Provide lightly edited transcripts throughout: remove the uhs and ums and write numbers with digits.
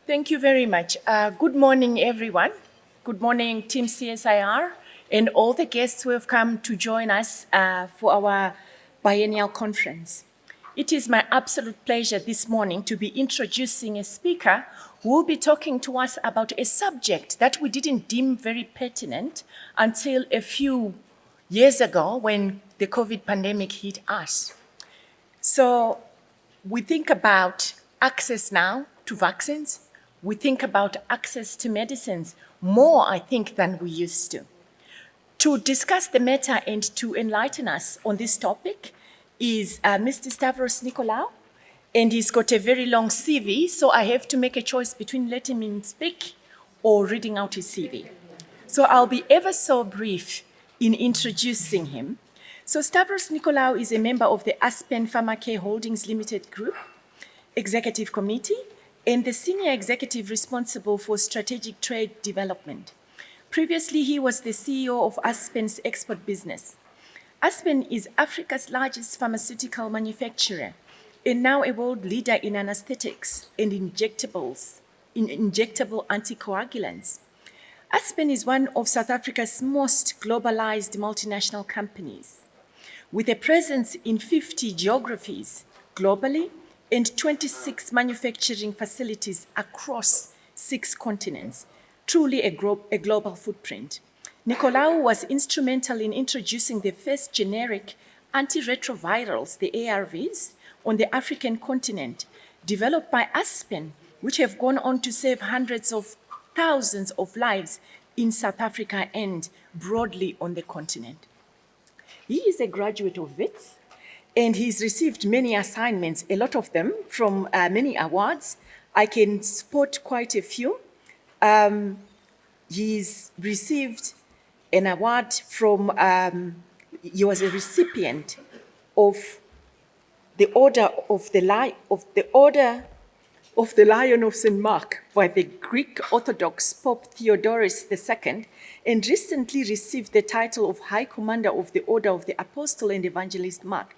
Thank you very much. Good morning, everyone. Good morning, Team CSIR, and all the guests who have come to join us for our biennial conference. It is my absolute pleasure this morning to be introducing a speaker who will be talking to us about a subject that we didn't deem very pertinent until a few years ago when the COVID pandemic hit us. So we think about access now to vaccines. We think about access to medicines more, I think, than we used to. To discuss the matter and to enlighten us on this topic is Mr. Stavros Nicolaou, and he's got a very long CV, so I have to make a choice between letting him speak or reading out his CV. So I'll be ever so brief in introducing him. So Stavros Nicolaou is a member of the Aspen Pharmacare Holdings Limited Group Executive Committee and the senior executive responsible for strategic trade development. Previously, he was the CEO of Aspen's export business. Aspen is Africa's largest pharmaceutical manufacturer and now a world leader in anesthetics and injectable anticoagulants. Aspen is one of South Africa's most globalized multinational companies, with a presence in 50 geographies globally and 26 manufacturing facilities across 6 continents, truly a global footprint. Nicolaou was instrumental in introducing the first generic antiretrovirals, the ARVs, on the African continent, developed by Aspen, which have gone on to save hundreds of thousands of lives in South Africa and broadly on the continent. He is a graduate of WITS, and he's received many assignments, a lot of them, from many awards. I can spot quite a few. He's received an award from, he was a recipient of the Order of the Lion of St. Mark by the Greek Orthodox Pope Theodorus II, and recently received the title of High Commander of the Order of the Apostle and Evangelist Mark.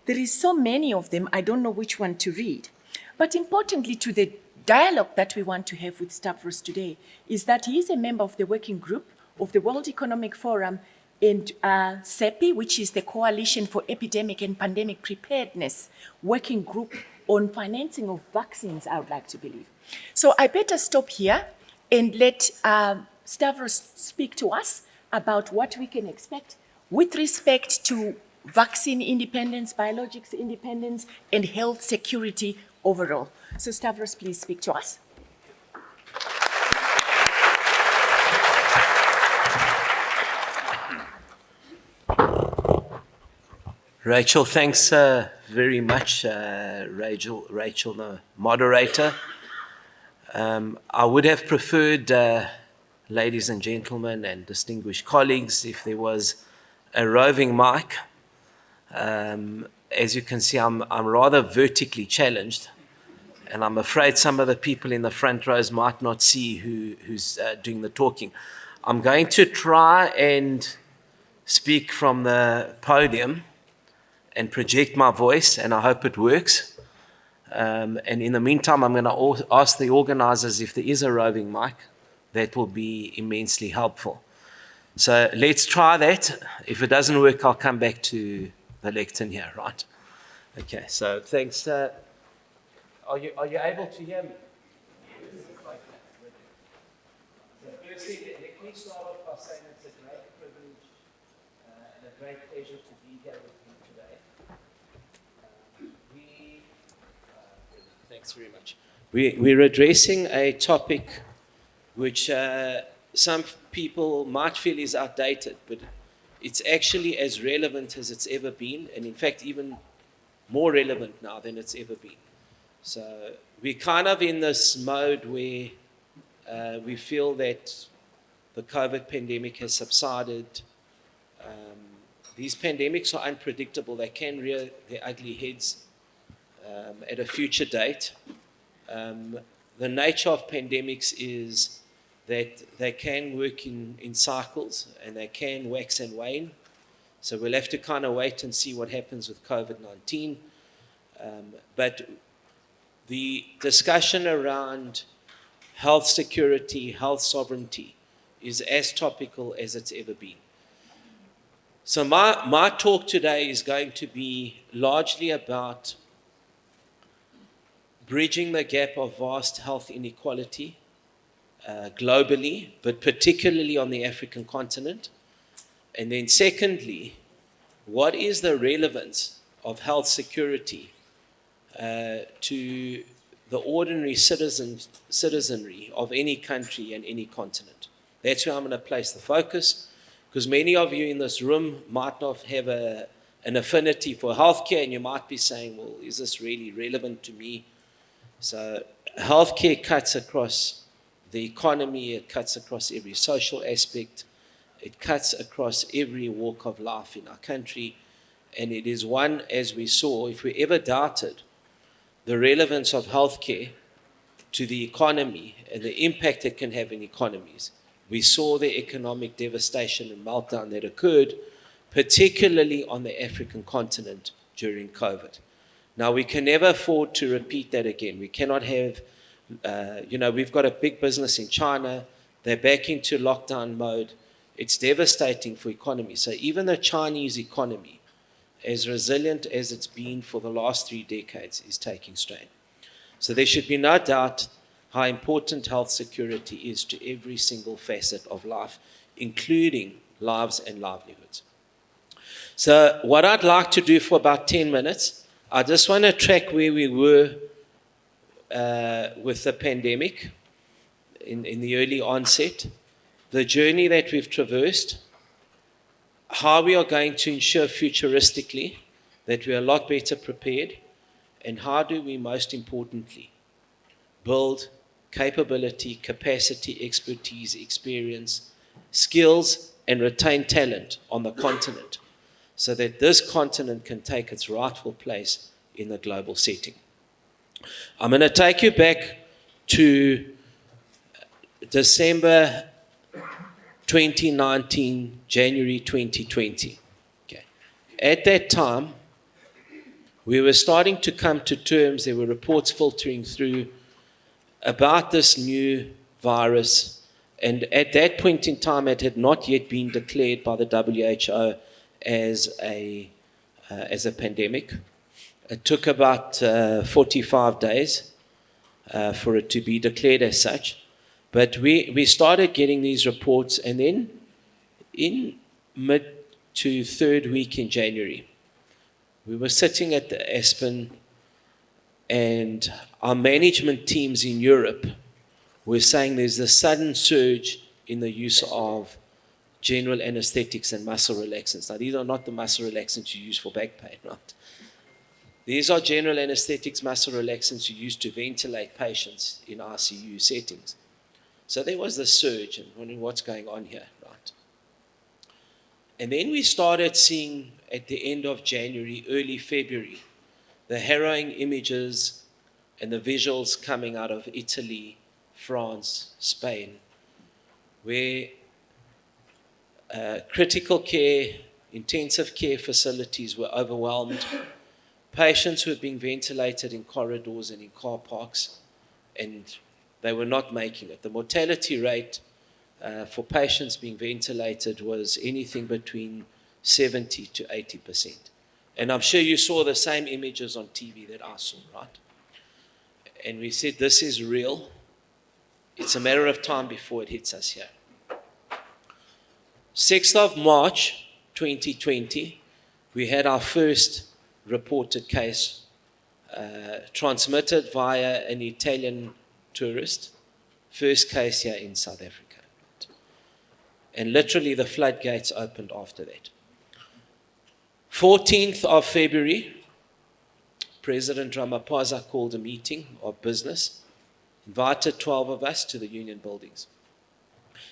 There is so many of them, I don't know which one to read. But importantly to the dialogue that we want to have with Stavros today is that he is a member of the working group of the World Economic Forum and CEPI, which is the Coalition for Epidemic and Pandemic Preparedness working group on financing of vaccines, I would like to believe. So I better stop here and let Stavros speak to us about what we can expect with respect to vaccine independence, biologics independence, and health security overall. So Stavros, please speak to us. Rachel, thanks very much, Rachel, the moderator. I would have preferred, ladies and gentlemen and distinguished colleagues, if there was a roving mic. As you can see, I'm rather vertically challenged, and I'm afraid some of the people in the front rows might not see who's doing the talking. I'm going to try and speak from the podium and project my voice, and I hope it works. And in the meantime, I'm going to ask the organizers if there is a roving mic. That will be immensely helpful. So let's try that. If it doesn't work, I'll come back to the lectern here, right? Okay, so thanks. Are you able to hear me? Firstly, let me start off by saying it's a great privilege and a great pleasure to be here with you today. Thanks very much. We're addressing a topic which some people might feel is outdated, but it's actually as relevant as it's ever been, and in fact even more relevant now than it's ever been. So we're kind of in this mode where we feel that the COVID pandemic has subsided. These pandemics are unpredictable. They can rear their ugly heads at a future date. The nature of pandemics is that they can work in cycles and they can wax and wane. So we'll have to kind of wait and see what happens with COVID-19. But the discussion around health security, health sovereignty is as topical as it's ever been. So my talk today is going to be largely about bridging the gap of vast health inequality globally, but particularly on the African continent. And then secondly, what is the relevance of health security to the ordinary citizenry of any country and any continent? That's where I'm going to place the focus, because many of you in this room might not have an affinity for healthcare, and you might be saying, well, is this really relevant to me? So healthcare cuts across the economy, it cuts across every social aspect, it cuts across every walk of life in our country, and it is one, as we saw, if we ever doubted the relevance of healthcare to the economy and the impact it can have in economies, we saw the economic devastation and meltdown that occurred, particularly on the African continent during COVID. Now, we can never afford to repeat that again. We cannot have, we've got a big business in China. They're back into lockdown mode. It's devastating for economy. So even the Chinese economy, as resilient as it's been for the last 3 decades, is taking strain. So there should be no doubt how important health security is to every single facet of life, including lives and livelihoods. So what I'd like to do for about 10 minutes, I just want to track where we were with the pandemic in the early onset, the journey that we've traversed, how we are going to ensure futuristically that we are a lot better prepared, and how do we, most importantly, build capability, capacity, expertise, experience, skills, and retain talent on the continent so that this continent can take its rightful place in the global setting. I'm going to take you back to December 2019, January 2020. Okay. At that time, we were starting to come to terms, there were reports filtering through about this new virus, and at that point in time, it had not yet been declared by the WHO as a pandemic. It took about 45 days for it to be declared as such. But we started getting these reports, and then in mid to third week in January, we were sitting at the Aspen, and our management teams in Europe were saying there's a sudden surge in the use of general anesthetics and muscle relaxants. Now, these are not the muscle relaxants you use for back pain, right? These are general anesthetics, muscle relaxants you use to ventilate patients in ICU settings. So there was the surge, and wondering what's going on here, right? And then we started seeing at the end of January, early February, the harrowing images and the visuals coming out of Italy, France, Spain, where critical care, intensive care facilities were overwhelmed. Patients were being ventilated in corridors and in car parks, and they were not making it. The mortality rate for patients being ventilated was anything between 70 to 80%. And I'm sure you saw the same images on TV that I saw, right? And we said, this is real. It's a matter of time before it hits us here. 6th of March 2020, we had our first reported case transmitted via an Italian tourist. First case here in South Africa. And literally the floodgates opened after that. 14th of February, President Ramaphosa called a meeting of business, invited 12 of us to the union buildings.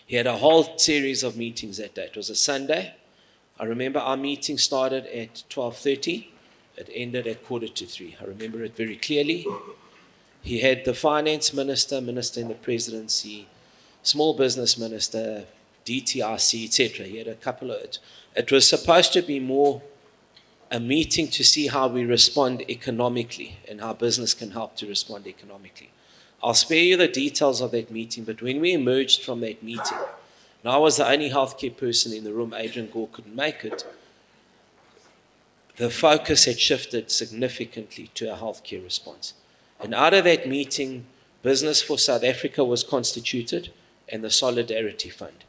He had a whole series of meetings that day. It was a Sunday. I remember our meeting started at 12:30. It ended at 2:45. I remember it very clearly. He had the finance minister, minister in the presidency, small business minister, DTRC, etc. He had a couple of it. It was supposed to be more a meeting to see how we respond economically and how business can help to respond economically. I'll spare you the details of that meeting, but when we emerged from that meeting, and I was the only healthcare person in the room, Adrian Gore couldn't make it, the focus had shifted significantly to a healthcare response. And out of that meeting, Business for South Africa was constituted and the Solidarity Fund.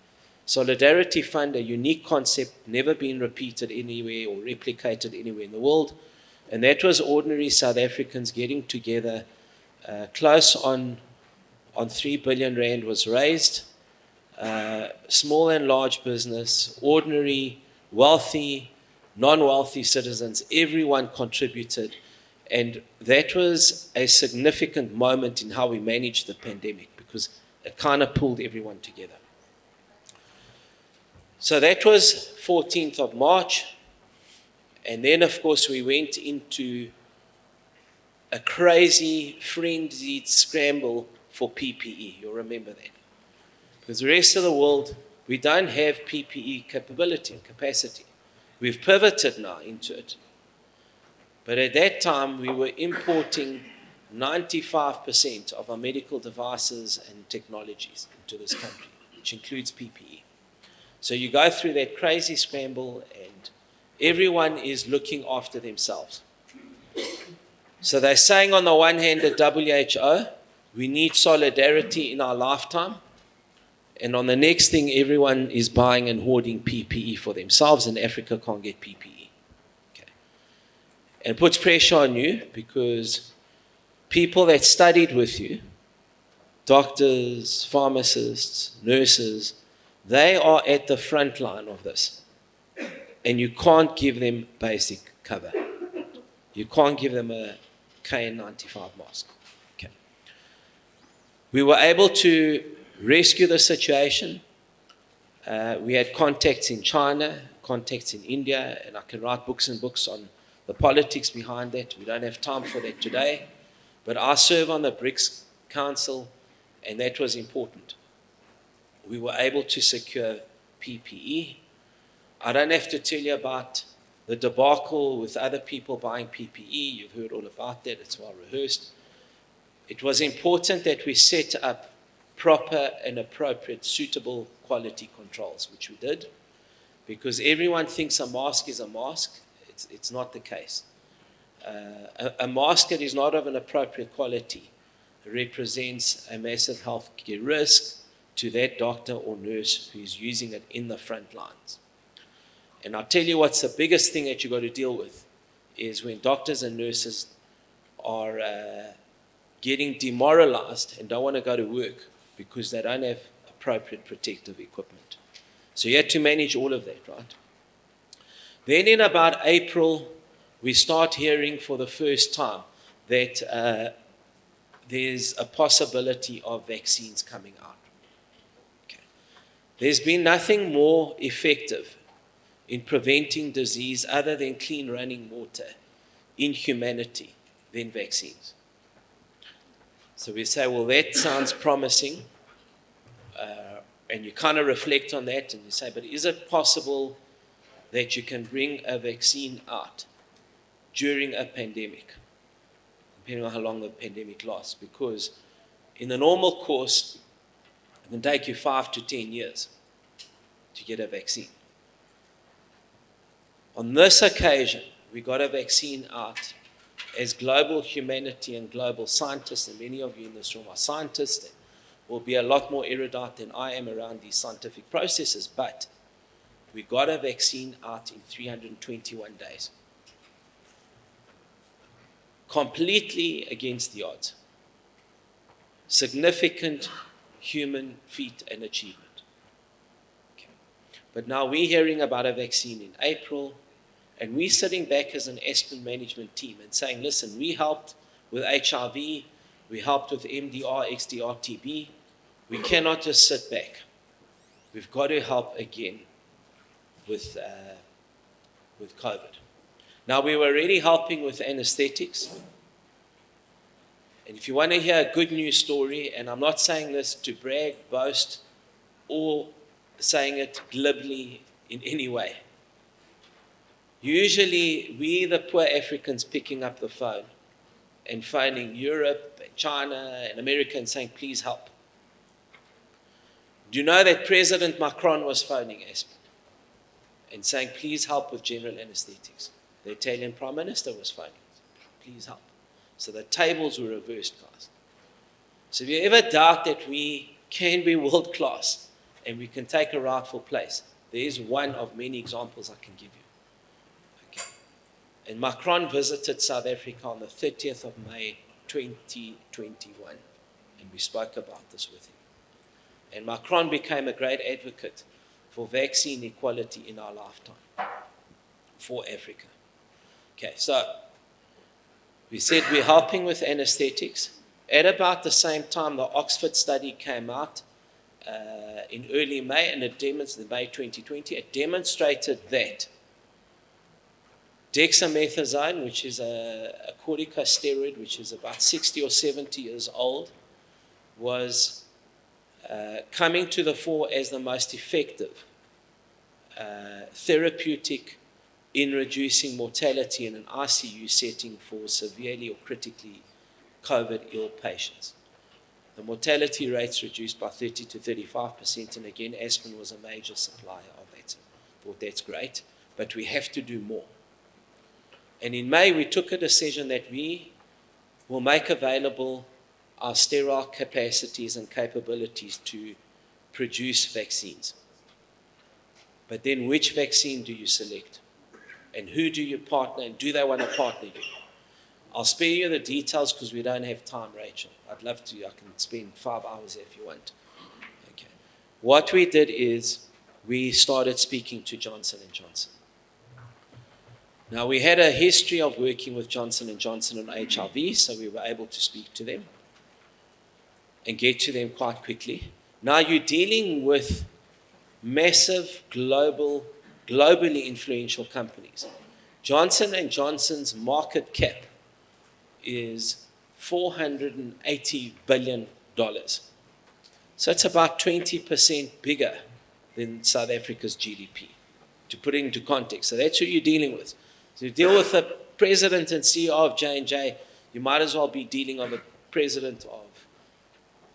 Solidarity Fund, a unique concept, never been repeated anywhere or replicated anywhere in the world. And that was ordinary South Africans getting together. Close on 3 billion rand was raised. Small and large business, ordinary, wealthy, non-wealthy citizens, everyone contributed. And that was a significant moment in how we managed the pandemic because it kind of pulled everyone together. So that was 14th of March. And then, of course, we went into a crazy, frenzied scramble for PPE. You'll remember that. Because the rest of the world, we don't have PPE capability and capacity. We've pivoted now into it. But at that time, we were importing 95% of our medical devices and technologies into this country, which includes PPE. So you go through that crazy scramble and everyone is looking after themselves. So they're saying on the one hand at WHO, we need solidarity in our lifetime. And on the next thing, everyone is buying and hoarding PPE for themselves and Africa can't get PPE. Okay. And it puts pressure on you because people that studied with you, doctors, pharmacists, nurses, they are at the front line of this. And you can't give them basic cover. You can't give them a KN95 mask. Okay. We were able to rescue the situation. We had contacts in China, contacts in India, and I can write books and books on the politics behind that. We don't have time for that today. But I serve on the BRICS Council, and that was important. We were able to secure PPE. I don't have to tell you about the debacle with other people buying PPE. You've heard all about that. It's well rehearsed. It was important that we set up proper and appropriate, suitable quality controls, which we did, because everyone thinks a mask is a mask. It's not the case. A mask that is not of an appropriate quality represents a massive healthcare risk to that doctor or nurse who is using it in the front lines. And I'll tell you what's the biggest thing that you've got to deal with is when doctors and nurses are getting demoralized and don't want to go to work because they don't have appropriate protective equipment. So you had to manage all of that, right? Then in about April, we start hearing for the first time that there's a possibility of vaccines coming out. Okay. There's been nothing more effective in preventing disease other than clean running water in humanity than vaccines. So we say, well, that sounds promising. And you kind of reflect on that and you say, but is it possible that you can bring a vaccine out during a pandemic, depending on how long the pandemic lasts? Because in the normal course, it can take you 5 to 10 years to get a vaccine. On this occasion, we got a vaccine out as global humanity and global scientists, and many of you in this room are scientists, will be a lot more erudite than I am around these scientific processes, but we got a vaccine out in 321 days. Completely against the odds. Significant human feat and achievement. Okay. But now we're hearing about a vaccine in April, and we're sitting back as an Aspen management team and saying, listen, we helped with HIV, we helped with MDR, XDR, TB. We cannot just sit back. We've got to help again with COVID. Now, we were already helping with anesthetics. And if you want to hear a good news story, and I'm not saying this to brag, boast, or saying it glibly in any way. Usually, we, the poor Africans, picking up the phone and phoning Europe and China and America and saying, please help. Do you know that President Macron was phoning Aspen and saying, please help with general anesthetics? The Italian Prime Minister was phoning, please help. So the tables were reversed, guys. So if you ever doubt that we can be world class and we can take a rightful place, there is one of many examples I can give you. Okay. And Macron visited South Africa on the 30th of May 2021, and we spoke about this with him. And Macron became a great advocate for vaccine equality in our lifetime for Africa. Okay, so we said we're helping with anesthetics. At about the same time, the Oxford study came out in early May, and it demonstrated, May 2020, it demonstrated that dexamethasone, which is a corticosteroid, which is about 60 or 70 years old, was coming to the fore as the most effective therapeutic in reducing mortality in an ICU setting for severely or critically COVID-ill patients. The mortality rates reduced by 30 to 35%, and again, Aspen was a major supplier of that. So I thought that's great, but we have to do more. And in May, we took a decision that we will make available our sterile capacities and capabilities to produce vaccines. But then which vaccine do you select? And who do you partner, and do they want to partner you? I'll spare you the details because we don't have time, Rachel. I'd love to. I can spend 5 hours if you want. Okay. What we did is we started speaking to Johnson & Johnson. Now, we had a history of working with Johnson & Johnson on HIV, so we were able to speak to them and get to them quite quickly. Now you're dealing with massive globally influential companies. Johnson & Johnson's market cap is $480 billion. So it's about 20% bigger than South Africa's GDP, to put it into context. So that's who you're dealing with. So you deal with the president and CEO of J&J, you might as well be dealing with the president of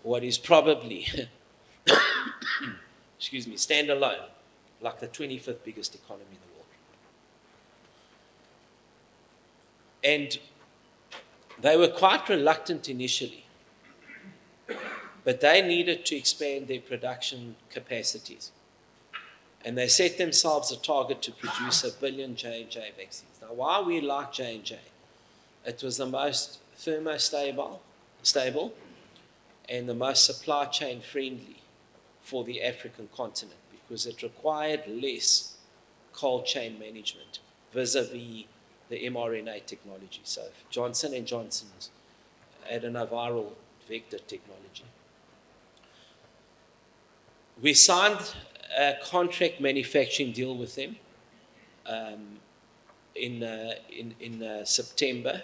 what is probably, standalone, like the 25th biggest economy in the world. And they were quite reluctant initially, but they needed to expand their production capacities. And they set themselves a target to produce 1 billion J&J vaccines. Now, why we like J&J? It was the most thermostable, stable, and the most supply chain friendly for the African continent because it required less cold chain management vis-a-vis the mRNA technology. So Johnson & Johnson's adenoviral vector technology. We signed a contract manufacturing deal with them in September,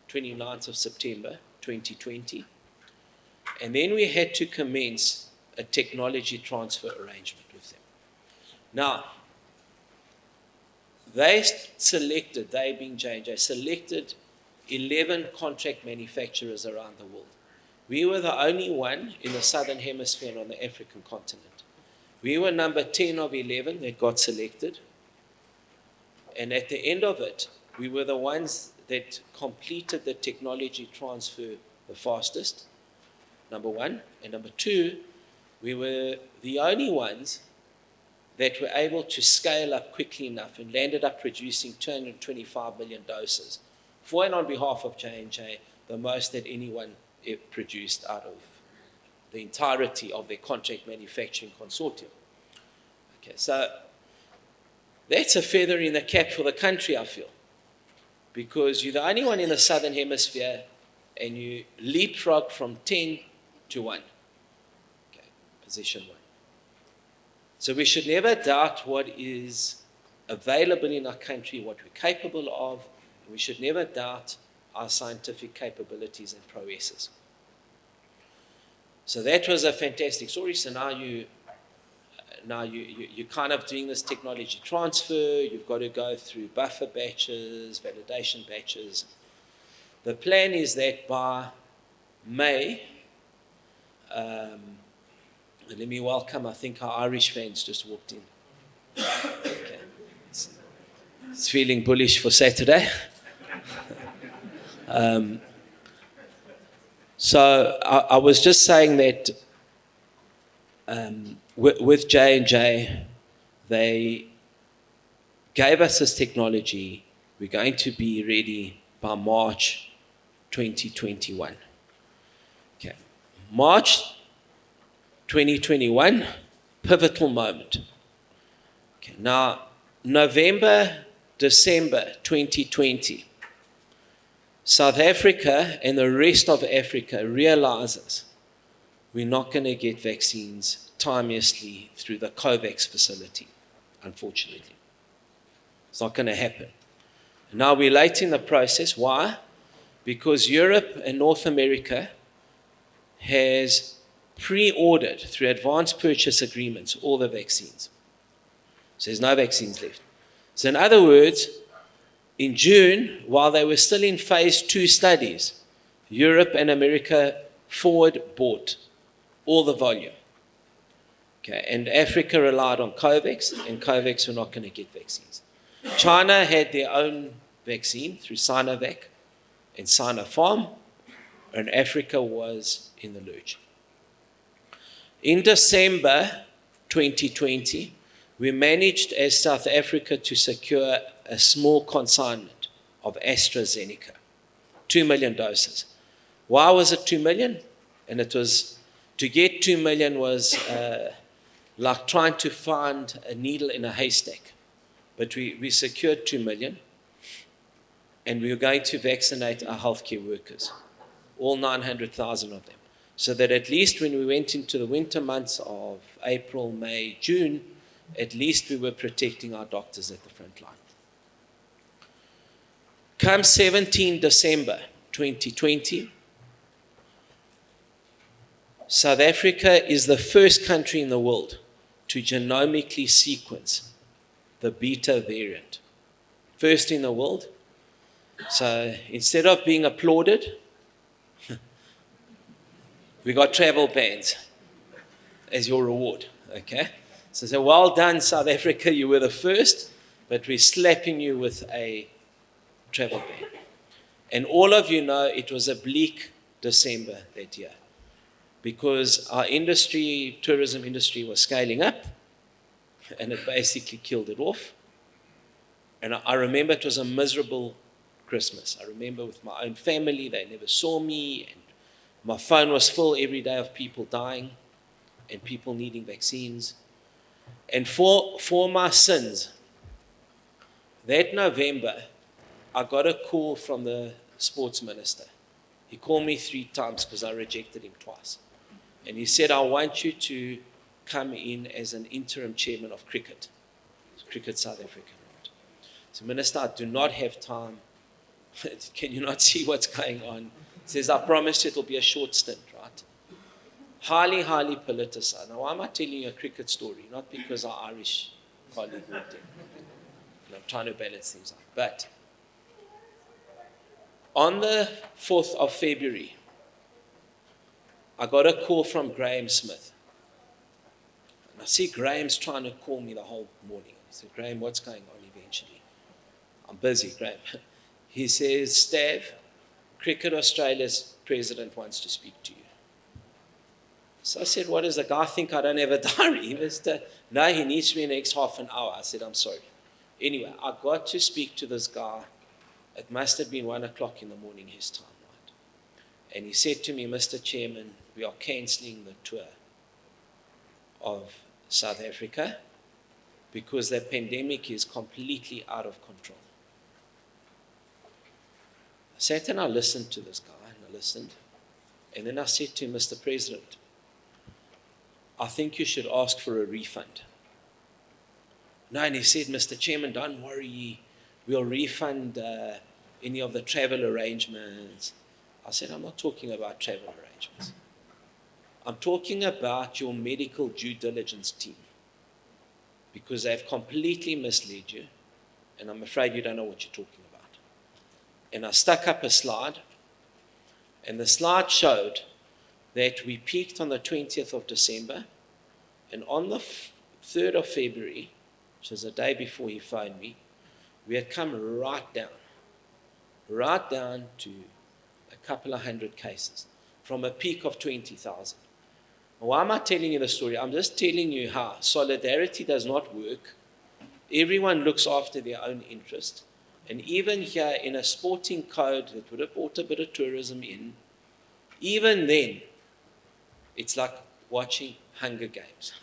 29th of September 2020. And then we had to commence a technology transfer arrangement with them. Now, they being J&J, selected 11 contract manufacturers around the world. We were the only one in the Southern Hemisphere and on the African continent. We were number 10 of 11 that got selected. And at the end of it, we were the ones that completed the technology transfer the fastest, number one. And number two, we were the only ones that were able to scale up quickly enough and landed up producing 225 million doses for and on behalf of J&J, the most that anyone produced out of the entirety of their contract manufacturing consortium. Okay, so that's a feather in the cap for the country, I feel, because you're the only one in the Southern Hemisphere and you leapfrog from 10 to 1. Okay, position 1. So we should never doubt what is available in our country, what we're capable of. We should never doubt our scientific capabilities and prowesses. So that was a fantastic story. So now you're kind of doing this technology transfer. You've got to go through buffer batches, validation batches. The plan is that by May, let me welcome, I think our Irish fans just walked in. Okay. It's feeling bullish for Saturday. So I was just saying that with J&J, they gave us this technology. We're going to be ready by March 2021. Okay. March 2021, pivotal moment. Okay. Now, November, December 2020, South Africa and the rest of Africa realizes we're not going to get vaccines timeously through the COVAX facility, unfortunately. It's not going to happen. Now we're late in the process. Why? Because Europe and North America has pre-ordered through advanced purchase agreements all the vaccines. So there's no vaccines left. So in other words, in June, while they were still in phase 2 studies, Europe and America forward bought all the volume. Okay, and Africa relied on COVAX, and COVAX were not going to get vaccines. China had their own vaccine through Sinovac and Sinopharm, and Africa was in the lurch. In December 2020, we managed as South Africa to secure a small consignment of AstraZeneca, 2 million doses. Why was it 2 million? And it was, to get 2 million was like trying to find a needle in a haystack. But we secured 2 million, and we were going to vaccinate our healthcare workers, all 900,000 of them, so that at least when we went into the winter months of April, May, June, at least we were protecting our doctors at the front line. Come 17 December 2020, South Africa is the first country in the world to genomically sequence the beta variant. First in the world. So instead of being applauded, we got travel bans as your reward, okay? So well done, South Africa, you were the first, but we're slapping you with a travel ban. And all of you know it was a bleak December that year because our industry, tourism industry, was scaling up and it basically killed it off. And I remember it was a miserable Christmas. I remember with my own family, they never saw me, and my phone was full every day of people dying and people needing vaccines. And for my sins, that November, I got a call from the sports minister. He called me 3 times because I rejected him twice. And he said, I want you to come in as an interim chairman of cricket. Cricket South Africa. So, Minister, I do not have time. Can you not see what's going on? He says, I promise you it'll be a short stint, right? Highly, highly politicized. Now, why am I telling you a cricket story? Not because our Irish colleague walked in. I'm trying to balance things out. But on the 4th of February, I got a call from Graham Smith. And I see Graham's trying to call me the whole morning. I said, Graham, what's going on eventually? I'm busy, Graham. He says, Stav, Cricket Australia's president wants to speak to you. So I said, what does the guy think I don't have a diary? No, he needs me in the next half an hour. I said, I'm sorry. Anyway, I got to speak to this guy. It must have been 1 o'clock in the morning his time, right? And he said to me, Mr. Chairman, we are cancelling the tour of South Africa because the pandemic is completely out of control. I sat and I listened to this guy, and I listened. And then I said to him, Mr. President, I think you should ask for a refund. No, and he said, Mr. Chairman, don't worry, we'll refund any of the travel arrangements. I said, I'm not talking about travel arrangements. I'm talking about your medical due diligence team because they've completely misled you, and I'm afraid you don't know what you're talking about. And I stuck up a slide And the slide showed that we peaked on the 20th of December, and on the 3rd of February, which was the day before he phoned me, we had come right down to a couple of hundred cases from a peak of 20,000. Why am I telling you the story? I'm just telling you how solidarity does not work. Everyone looks after their own interest. And even here in a sporting code that would have brought a bit of tourism in, even then, it's like watching Hunger Games.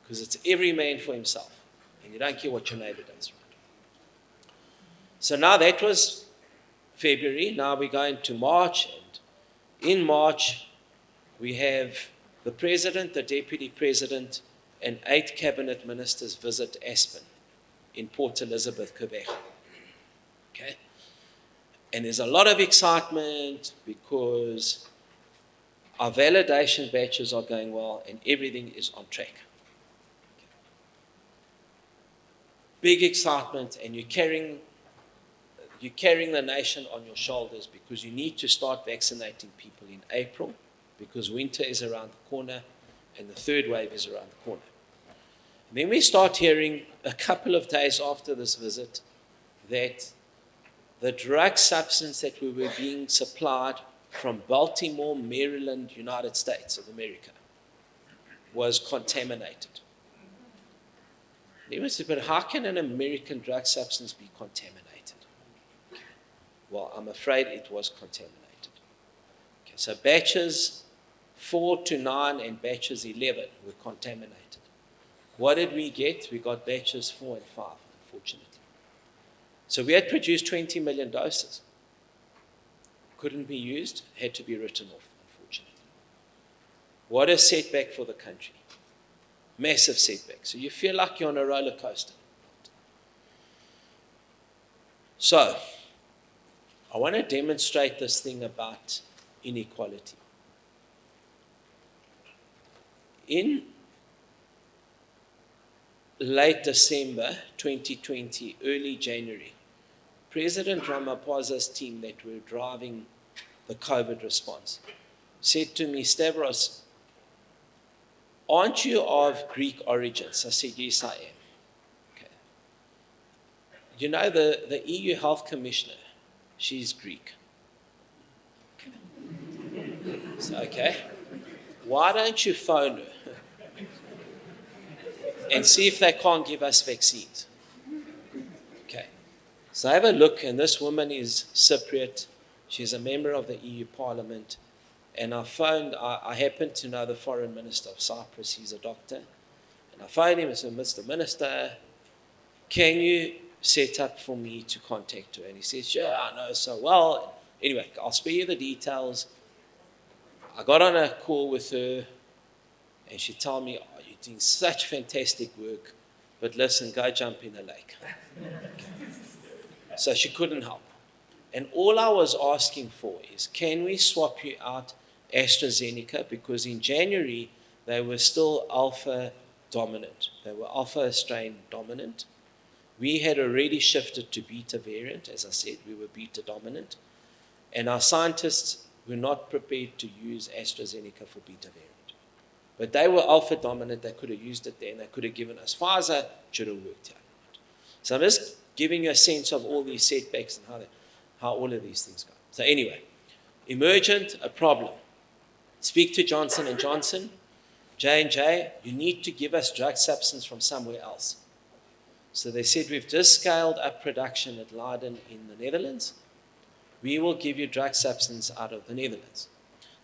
Because it's every man for himself. And you don't care what your neighbor does. Right? So now that was February. Now we're going to March. And in March, we have the President, the Deputy President, and 8 cabinet ministers visit Aspen in Port Elizabeth, Quebec. Okay? And there's a lot of excitement because our validation batches are going well and everything is on track. Okay. Big excitement, and you're carrying the nation on your shoulders because you need to start vaccinating people in April because winter is around the corner and the 3rd wave is around the corner. And then we start hearing a couple of days after this visit that the drug substance that we were being supplied from Baltimore, Maryland, United States of America was contaminated. They said, but how can an American drug substance be contaminated? Well, I'm afraid it was contaminated. Okay, so batches 4 to 9 and batches 11 were contaminated. What did we get? We got batches 4 and 5, unfortunately. So we had produced 20 million doses. Couldn't be used, had to be written off, unfortunately. What a setback for the country. Massive setback. So you feel like you're on a roller coaster. So, I want to demonstrate this thing about inequality. In late December 2020, early January, President Ramaphosa's team that were driving the COVID response said to me, Stavros, aren't you of Greek origins? I said, yes, I am. Okay. You know, the EU Health Commissioner, she's Greek. So, okay, why don't you phone her and see if they can't give us vaccines? Okay. So I have a look, and this woman is Cypriot. She's a member of the EU Parliament. And I happen to know the Foreign Minister of Cyprus. He's a doctor. And I phoned him and said, Mr. Minister, can you set up for me to contact her? And he says, yeah, I know so well. Anyway, I'll spare you the details. I got on a call with her, and she told me, oh, you're doing such fantastic work, but listen, go jump in the lake. Okay. So she couldn't help. And all I was asking for is, can we swap you out AstraZeneca? Because in January, they were still alpha dominant. They were alpha strain dominant. We had already shifted to beta variant. As I said, we were beta dominant. And our scientists were not prepared to use AstraZeneca for beta variant. But they were alpha dominant. They could have used it there, and they could have given us Pfizer. Should have worked out. So I'm just giving you a sense of all these setbacks and how all of these things go. So anyway, emergent, a problem. Speak to Johnson & Johnson, J&J, you need to give us drug substance from somewhere else. So they said, we've just scaled up production at Leiden in the Netherlands. We will give you drug substance out of the Netherlands.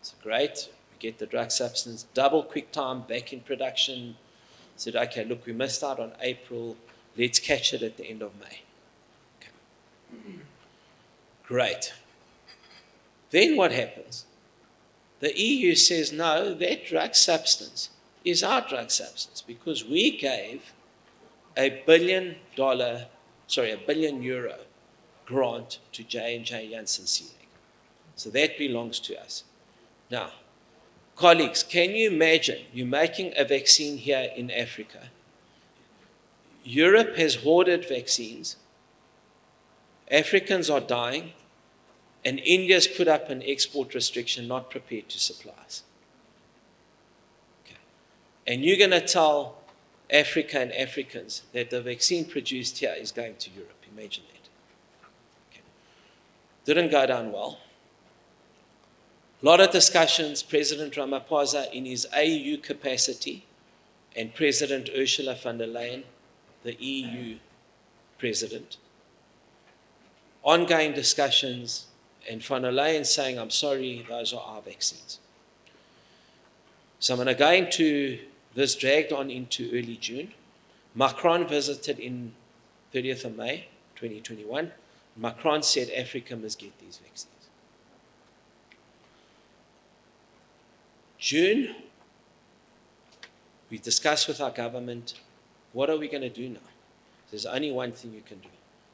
So great, we get the drug substance, double quick time, back in production. Said, okay, look, we missed out on April. Let's catch it at the end of May. Okay. Great. Then what happens? The EU says, no, that drug substance is our drug substance because we gave a billion euro grant to J&J Janssen Sealeg. So that belongs to us. Now, colleagues, can you imagine you're making a vaccine here in Africa? Europe has hoarded vaccines. Africans are dying. And India's put up an export restriction, not prepared to supply us. Okay. And you're going to tell Africa and Africans that the vaccine produced here is going to Europe. Imagine that. Okay. Didn't go down well. A lot of discussions, President Ramaphosa in his AU capacity and President Ursula von der Leyen, the EU president. Ongoing discussions, and von der Leyen saying, I'm sorry, those are our vaccines. So I'm going to go into this, dragged on into early June. Macron visited in 30th of May, 2021. Macron said Africa must get these vaccines. June, we discussed with our government, what are we going to do now? There's only one thing you can do.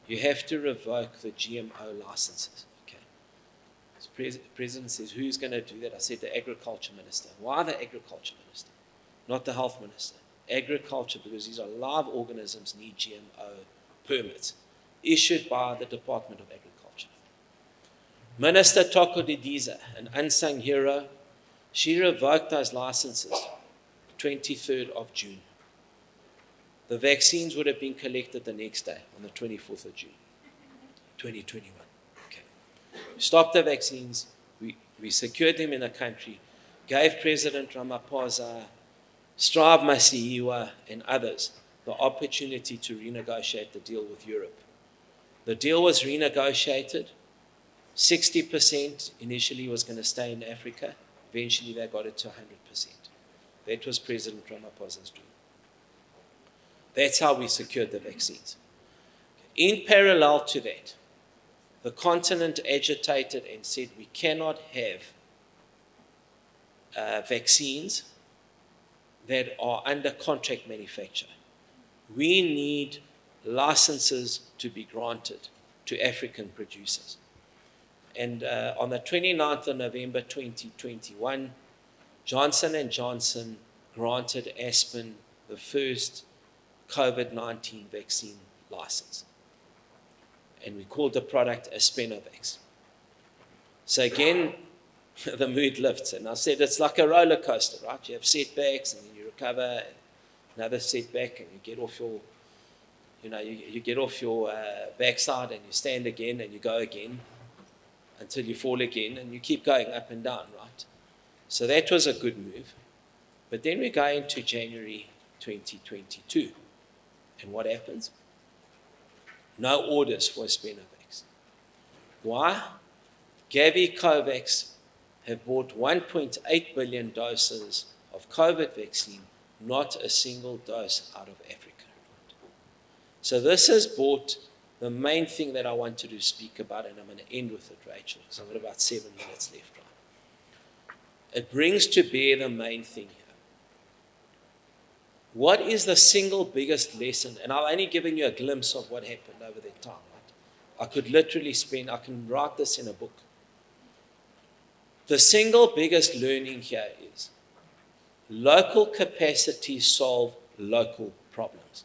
You have to revoke the GMO licenses. Okay. So the President says, who's going to do that? I said, the Agriculture Minister. Why the Agriculture Minister? Not the Health Minister. Agriculture, because these are live organisms, need GMO permits issued by the Department of Agriculture. Minister Toko Didiza, an unsung hero, she revoked those licenses 23rd of June. The vaccines would have been collected the next day, on the 24th of June, 2021. Okay. Stopped the vaccines, we secured them in the country, gave President Ramaphosa, Stavros Masiyiwa, and others the opportunity to renegotiate the deal with Europe. The deal was renegotiated. 60% initially was going to stay in Africa. Eventually they got it to 100%. That was President Ramaphosa's dream. That's how we secured the vaccines. In parallel to that, the continent agitated and said we cannot have vaccines that are under contract manufacture. We need licenses to be granted to African producers. And on the 29th of November 2021, Johnson & Johnson granted Aspen the first COVID-19 vaccine license. And we called the product Aspenovax. So again, the mood lifts. And I said, it's like a roller coaster, right? You have setbacks and then you recover, and another setback, and you get off your, you get off your backside and you stand again and you go again until you fall again, and you keep going up and down, right? So that was a good move. But then we go into January 2022. And what happens? No orders for Aspenovax. Why? Gavi Covax have bought 1.8 billion doses of COVID vaccine, not a single dose out of Africa. So this has brought the main thing that I wanted to speak about, and I'm going to end with it, Rachel, because I've got about 7 minutes left. Right? It brings to bear the main thing here. What is the single biggest lesson? And I've only given you a glimpse of what happened over that time. Right? I could literally I can write this in a book. The single biggest learning here is local capacities solve local problems.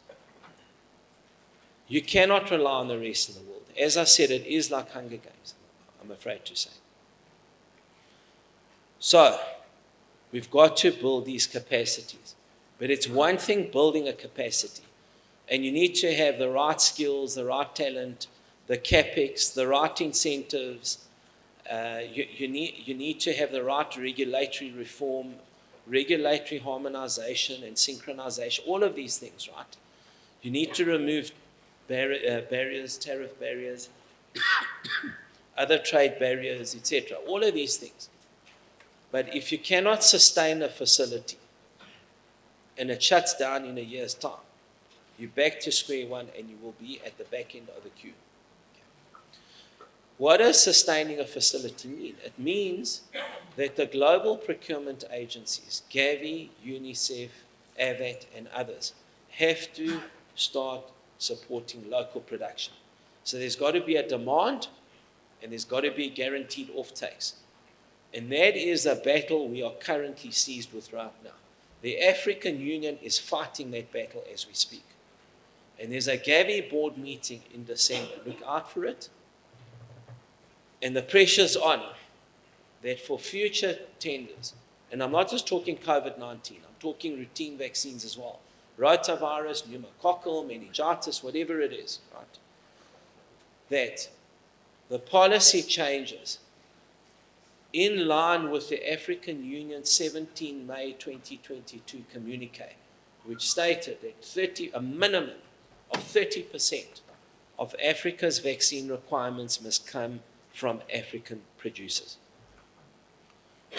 You cannot rely on the rest of the world. As I said, it is like Hunger Games, I'm afraid to say. So, we've got to build these capacities. But it's one thing building a capacity. And you need to have the right skills, the right talent, the capex, the right incentives. You need to have the right regulatory reform, regulatory harmonization and synchronization, all of these things, right? You need to remove barriers, tariff barriers, other trade barriers, etc. All of these things. But if you cannot sustain a facility and it shuts down in a year's time, you're back to square one and you will be at the back end of the queue. What does sustaining a facility mean? It means that the global procurement agencies, Gavi, UNICEF, AVAT, and others, have to start supporting local production. So there's got to be a demand and there's got to be guaranteed offtakes. And that is a battle we are currently seized with right now. The African Union is fighting that battle as we speak. And there's a Gavi board meeting in December. Look out for it. And the pressure's on that for future tenders, and I'm not just talking COVID-19, I'm talking routine vaccines as well, rotavirus, pneumococcal, meningitis, whatever it is, right? That the policy changes in line with the African Union 17 May 2022 communique, which stated that a minimum of 30% of Africa's vaccine requirements must come from African producers.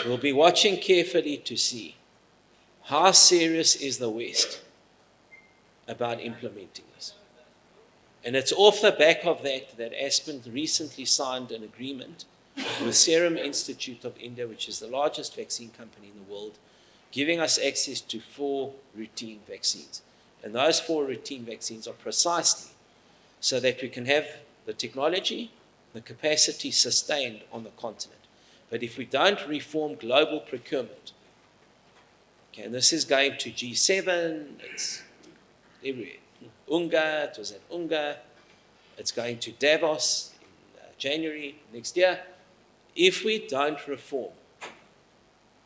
We'll be watching carefully to see how serious is the West about implementing this. And it's off the back of that Aspen recently signed an agreement with Serum Institute of India, which is the largest vaccine company in the world, giving us access to 4 routine vaccines. And those 4 routine vaccines are precisely so that we can have the technology, the capacity sustained on the continent. But if we don't reform global procurement, okay, and this is going to G7, it's everywhere. UNGA, it was at UNGA, it's going to Davos in January next year. If we don't reform,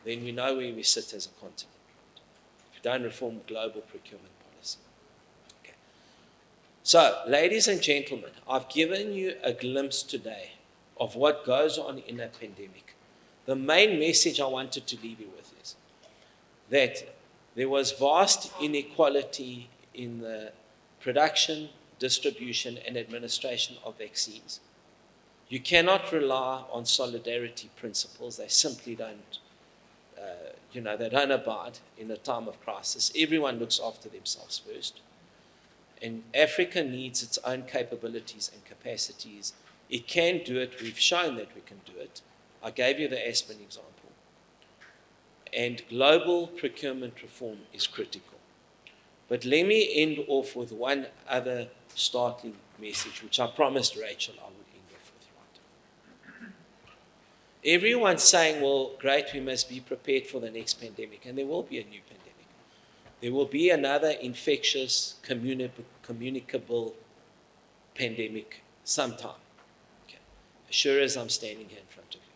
then we know where we sit as a continent. If we don't reform global procurement policy. Okay. So, ladies and gentlemen, I've given you a glimpse today of what goes on in a pandemic. The main message I wanted to leave you with is that there was vast inequality in the production, distribution, and administration of vaccines. You cannot rely on solidarity principles. They simply don't, they don't abide in a time of crisis. Everyone looks after themselves first. And Africa needs its own capabilities and capacities. It can do it. We've shown that we can do it. I gave you the Aspen example. And global procurement reform is critical. But let me end off with one other startling message, which I promised Rachel I would end off with. Right? Everyone's saying, well, great, we must be prepared for the next pandemic. And there will be a new pandemic. There will be another infectious, communicable pandemic sometime. Okay. As sure as I'm standing here in front of you.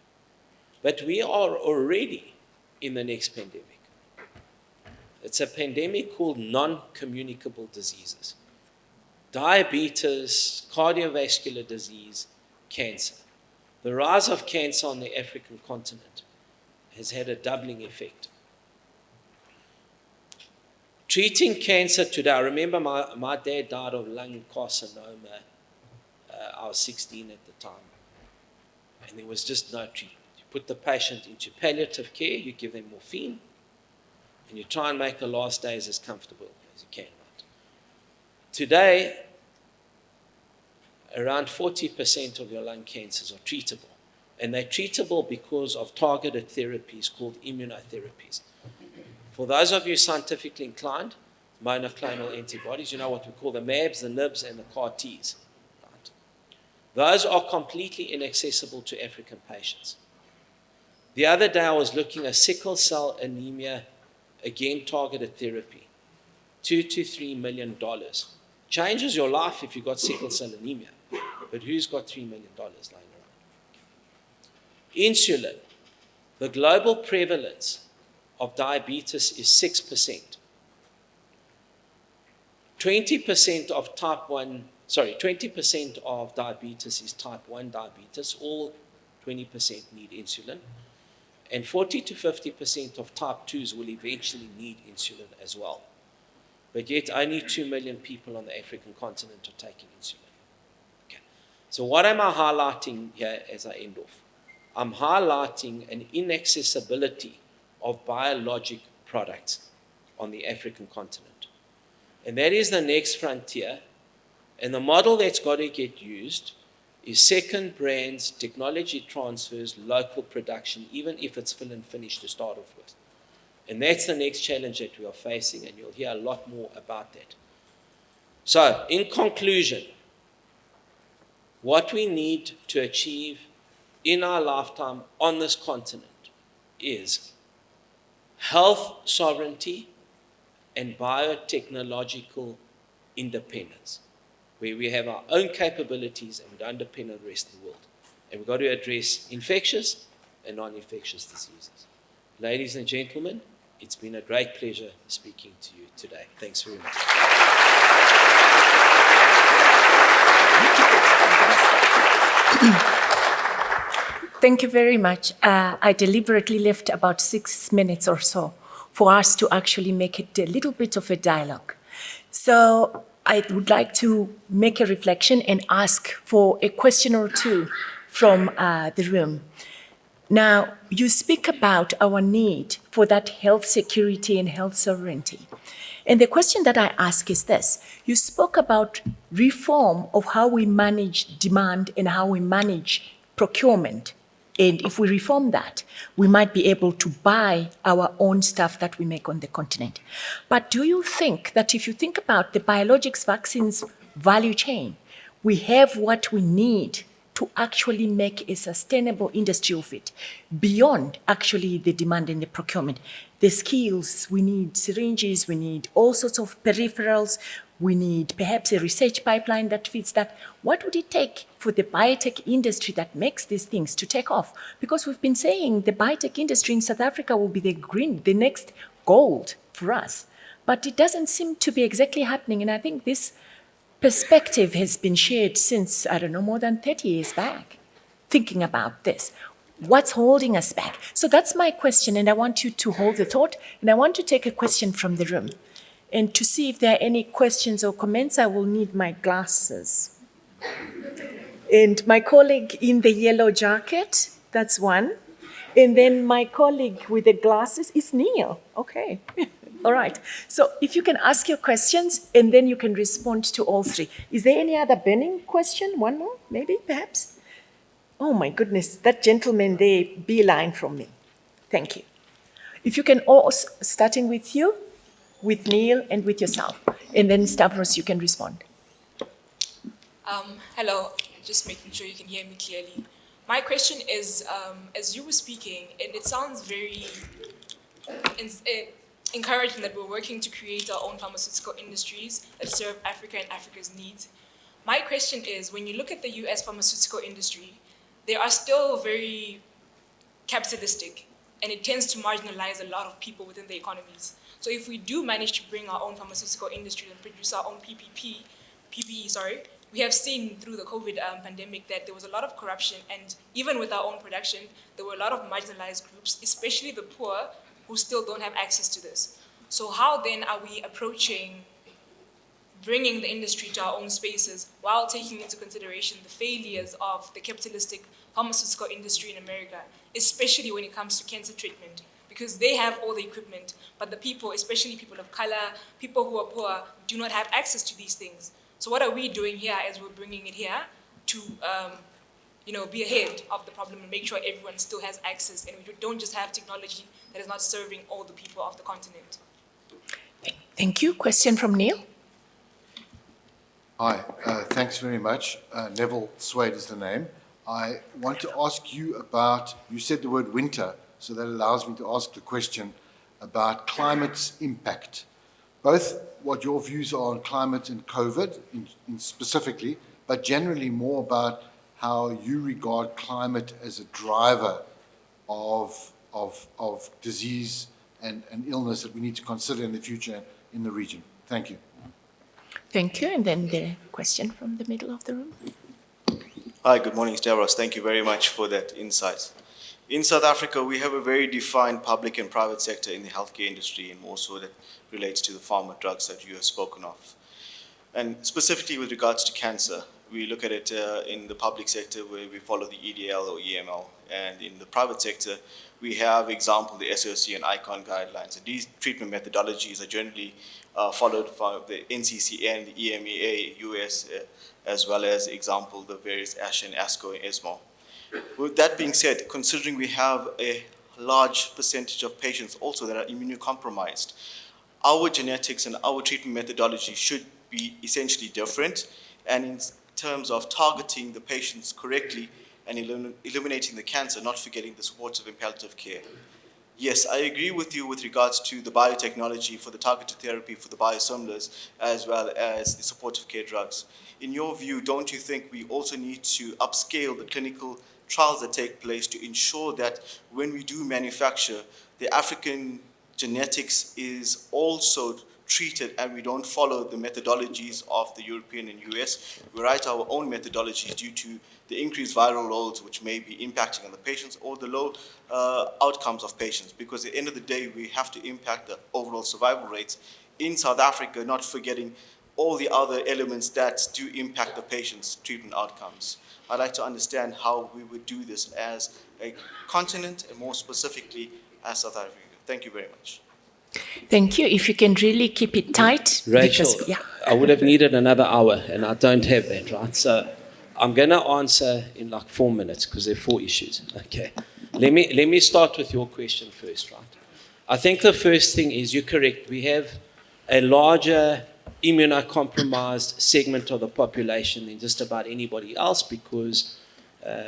But we are already in the next pandemic. It's a pandemic called non-communicable diseases. Diabetes, cardiovascular disease, cancer. The rise of cancer on the African continent has had a doubling effect. Treating cancer today, I remember my dad died of lung carcinoma. I was 16 at the time. And there was just no treatment. You put the patient into palliative care, you give them morphine, and you try and make the last days as comfortable as you can. Right? Today, around 40% of your lung cancers are treatable. And they're treatable because of targeted therapies called immunotherapies. For those of you scientifically inclined, monoclonal antibodies, you know what we call the MABs, the NIBs, and the CAR-Ts. Right? Those are completely inaccessible to African patients. The other day I was looking at sickle cell anemia, again targeted therapy, $2 to $3 million. Changes your life if you've got sickle cell anemia, but who's got $3 million lying around? Insulin, the global prevalence of diabetes is 6%. 20% of diabetes is type 1 diabetes. All 20% need insulin. And 40 to 50% of type 2s will eventually need insulin as well. But yet only 2 million people on the African continent are taking insulin. Okay. So what am I highlighting here as I end off? I'm highlighting an inaccessibility of biologic products on the African continent. And that is the next frontier. And the model that's got to get used is second brands, technology transfers, local production, even if it's fill and finish to start off with. And that's the next challenge that we are facing, and you'll hear a lot more about that. So, in conclusion, what we need to achieve in our lifetime on this continent is health sovereignty and biotechnological independence, where we have our own capabilities and we don't depend on the rest of the world. And we've got to address infectious and non-infectious diseases. Ladies and gentlemen, it's been a great pleasure speaking to you today. Thanks very much. Thank you very much. I deliberately left about 6 minutes or so for us to actually make it a little bit of a dialogue. So I would like to make a reflection and ask for a question or two from the room. Now, you speak about our need for that health security and health sovereignty. And the question that I ask is this. You spoke about reform of how we manage demand and how we manage procurement. And if we reform that, we might be able to buy our own stuff that we make on the continent. But do you think that if you think about the biologics vaccines value chain, we have what we need to actually make a sustainable industry of it, beyond actually the demand and the procurement? The skills, we need syringes, we need all sorts of peripherals, we need perhaps a research pipeline that fits that. What would it take for the biotech industry that makes these things to take off? Because we've been saying the biotech industry in South Africa will be the next gold for us. But it doesn't seem to be exactly happening. And I think this perspective has been shared since, I don't know, more than 30 years back, thinking about this. What's holding us back? So that's my question, and I want you to hold the thought, and I want to take a question from the room. And to see if there are any questions or comments, I will need my glasses. And my colleague in the yellow jacket, that's one. And then my colleague with the glasses is Neil. Okay. All right. So if you can ask your questions, and then you can respond to all three. Is there any other burning question? One more, maybe, perhaps? Oh, my goodness. That gentleman there, beeline from me. Thank you. If you can all, starting with you, with Neil, and with yourself. And then Stavros, you can respond. Hello, just making sure you can hear me clearly. My question is, as you were speaking, and it sounds very encouraging that we're working to create our own pharmaceutical industries that serve Africa and Africa's needs. My question is, when you look at the US pharmaceutical industry, they are still very capitalistic, and it tends to marginalize a lot of people within the economies. So if we do manage to bring our own pharmaceutical industry and produce our own PPE, we have seen through the COVID pandemic that there was a lot of corruption, and even with our own production, there were a lot of marginalized groups, especially the poor, who still don't have access to this. So how then are we approaching bringing the industry to our own spaces while taking into consideration the failures of the capitalistic pharmaceutical industry in America, especially when it comes to cancer treatment? Because they have all the equipment, but the people, especially people of color, people who are poor, do not have access to these things. So what are we doing here as we're bringing it here to be ahead of the problem and make sure everyone still has access, and we don't just have technology that is not serving all the people of the continent? Thank you. Question from Neil. Hi, thanks very much. Neville Swade is the name. I want to ask you about, you said the word winter, so that allows me to ask the question about climate's impact. Both what your views are on climate and COVID in specifically, but generally more about how you regard climate as a driver of disease and illness that we need to consider in the future in the region. Thank you. Thank you. And then the question from the middle of the room. Hi, good morning, Stavros. Thank you very much for that insight. In South Africa, we have a very defined public and private sector in the healthcare industry, and more so that relates to the pharma drugs that you have spoken of. And specifically with regards to cancer, we look at it in the public sector where we follow the EDL or EML, and in the private sector, we have, example, the SOC and ICON guidelines. And these treatment methodologies are generally followed by the NCCN, the EMEA, US, as well as, example, the various Aspen, ASCO, and ESMO. With that being said, considering we have a large percentage of patients also that are immunocompromised, our genetics and our treatment methodology should be essentially different, and in terms of targeting the patients correctly and eliminating the cancer, not forgetting the supportive and palliative care. Yes, I agree with you with regards to the biotechnology for the targeted therapy for the biosimilars as well as the supportive care drugs. In your view, don't you think we also need to upscale the clinical trials that take place to ensure that when we do manufacture, the African genetics is also treated and we don't follow the methodologies of the European and US? We write our own methodologies due to the increased viral loads which may be impacting on the patients or the low outcomes of patients, because at the end of the day we have to impact the overall survival rates in South Africa, not forgetting all the other elements that do impact the patient's treatment outcomes. I'd like to understand how we would do this as a continent and more specifically as South Africa. Thank you very much. Thank you. If you can really keep it tight. Rachel, Because, yeah. I would have needed another hour, and I don't have that, right? So I'm going to answer in like 4 minutes because there are 4 issues. Okay. Let me start with your question first, right? I think the first thing is you're correct. We have a larger immunocompromised segment of the population than just about anybody else because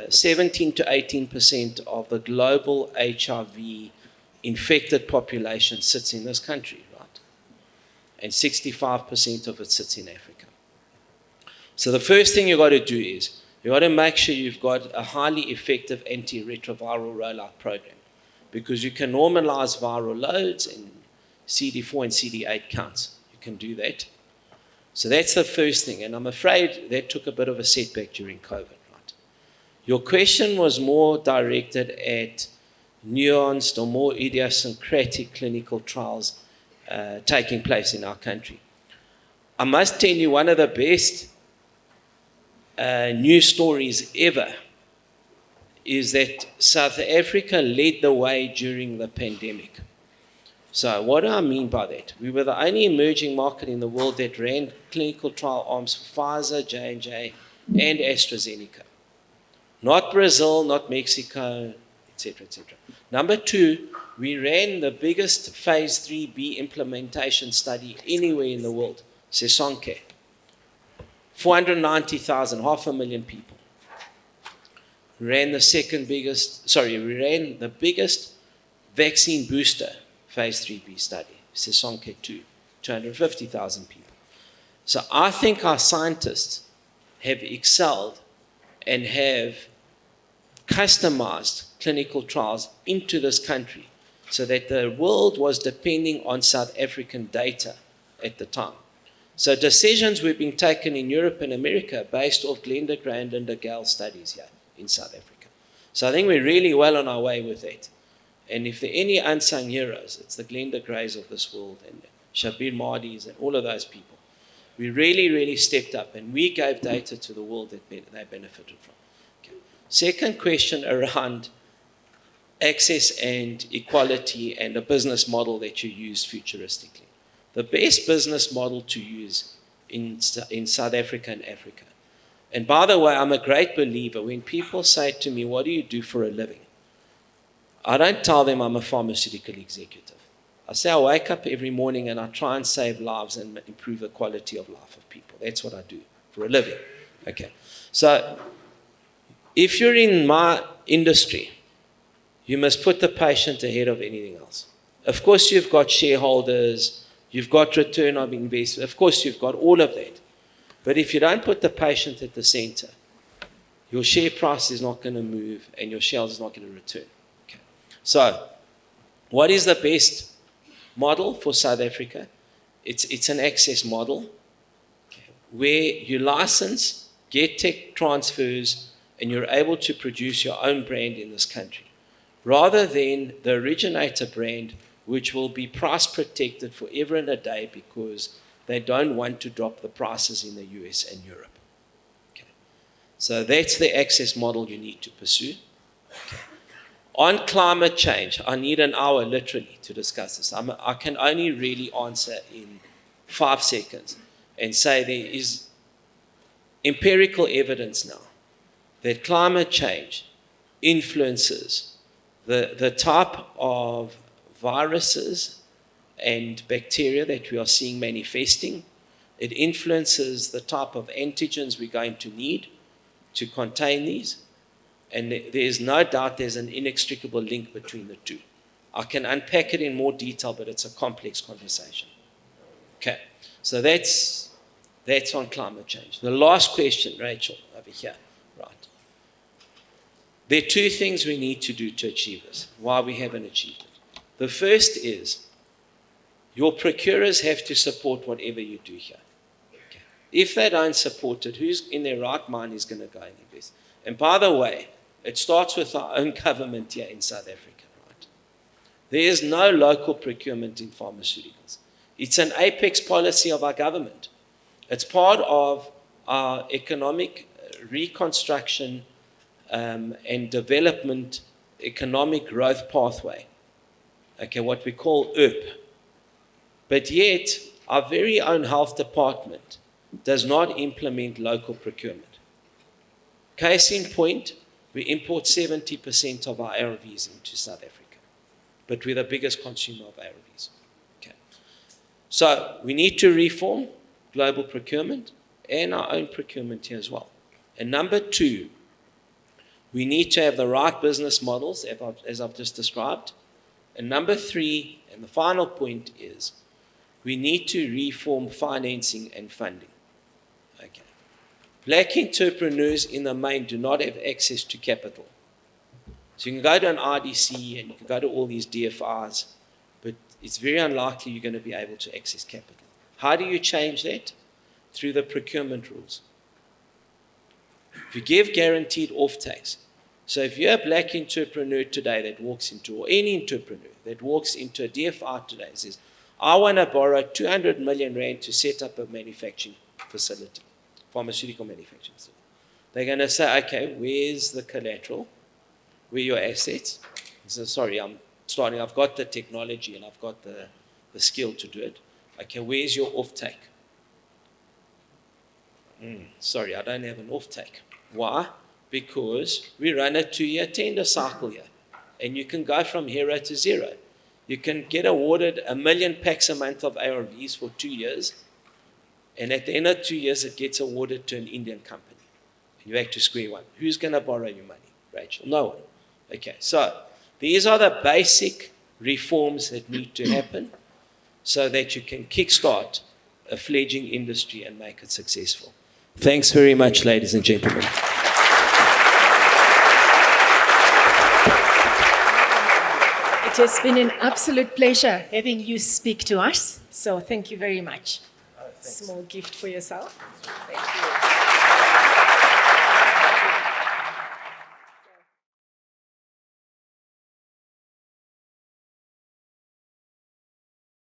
17 to 18% of the global HIV infected population sits in this country, right? And 65% of it sits in Africa. So the first thing you've got to do is you've got to make sure you've got a highly effective antiretroviral rollout program because you can normalize viral loads and CD4 and CD8 counts. You can do that. So that's the first thing. And I'm afraid that took a bit of a setback during COVID, right? Your question was more directed at nuanced or more idiosyncratic clinical trials taking place in our country. I must tell you, one of the best news stories ever is that South Africa led the way during the pandemic. So what do I mean by that? We were the only emerging market in the world that ran clinical trial arms for Pfizer, J&J, and AstraZeneca. Not Brazil, not Mexico, etc., etc. Number 2, we ran the biggest phase 3B implementation study anywhere in the world, CSIR. 490,000, 500,000 people. We ran the biggest vaccine booster phase 3B study, CSIR 2, 250,000 people. So I think our scientists have excelled and have customized clinical trials into this country so that the world was depending on South African data at the time. So decisions were being taken in Europe and America based off Glenda Gray and Linda Gale studies here in South Africa. So I think we're really well on our way with that. And if there are any unsung heroes, it's the Glenda Grays of this world and Shabir Mahdi's and all of those people. We really, really stepped up and we gave data to the world that they benefited from. Okay. Second question around access and equality and a business model that you use futuristically. The best business model to use in South Africa and Africa. And by the way, I'm a great believer when people say to me, what do you do for a living? I don't tell them I'm a pharmaceutical executive. I say I wake up every morning and I try and save lives and improve the quality of life of people. That's what I do for a living. Okay. So if you're in my industry, you must put the patient ahead of anything else. Of course, you've got shareholders, you've got return on investment, of course, you've got all of that. But if you don't put the patient at the center, your share price is not going to move and your shares is not going to return. Okay. So, what is the best model for South Africa? It's an access model where you license, get tech transfers, and you're able to produce your own brand in this country, rather than the originator brand, which will be price protected forever and a day because they don't want to drop the prices in the US and Europe. Okay. So that's the access model you need to pursue. Okay. On climate change, I need an hour literally to discuss this. I can only really answer in 5 seconds and say there is empirical evidence now that climate change influences the type of viruses and bacteria that we are seeing manifesting. It influences the type of antigens we're going to need to contain these. And there is no doubt there's an inextricable link between the two. I can unpack it in more detail, but it's a complex conversation. Okay, so that's on climate change. The last question, Rachel, over here. Right. There are two things we need to do to achieve this, why we haven't achieved it. The first is your procurers have to support whatever you do here. Okay. If they don't support it, who's in their right mind is going to go and invest? And by the way, it starts with our own government here in South Africa, right? There is no local procurement in pharmaceuticals. It's an apex policy of our government. It's part of our economic reconstruction and development economic growth pathway, okay, what we call ERP. But yet, our very own health department does not implement local procurement. Case in point, we import 70% of our ARVs into South Africa, but we're the biggest consumer of ARVs. Okay. So we need to reform global procurement and our own procurement here as well. And number two, we need to have the right business models, as I've just described. And number three, and the final point is, we need to reform financing and funding. Okay. Black entrepreneurs in the main do not have access to capital. So you can go to an RDC and you can go to all these DFRs, but it's very unlikely you're going to be able to access capital. How do you change that? Through the procurement rules. If you give guaranteed off-takes, so if you're a black entrepreneur today that walks into, or any entrepreneur that walks into a DFR today and says, I want to borrow 200 million rand to set up a manufacturing facility, pharmaceutical manufacturing facility. They're going to say, okay, where's the collateral? Where are your assets? So, sorry, I've got the technology and I've got the skill to do it. Okay, where's your off-take? Sorry, I don't have an off-take. Why? Because we run a 2-year tender cycle here. And you can go from hero to zero. You can get awarded 1 million packs a month of ARVs for 2 years. And at the end of 2 years, it gets awarded to an Indian company. And you're back to square one. Who's going to borrow your money, Rachel? No one. Okay, so these are the basic reforms that need to happen so that you can kickstart a fledgling industry and make it successful. Thanks very much, ladies and gentlemen. It has been an absolute pleasure having you speak to us. So thank you very much. Small gift for yourself. Thank you.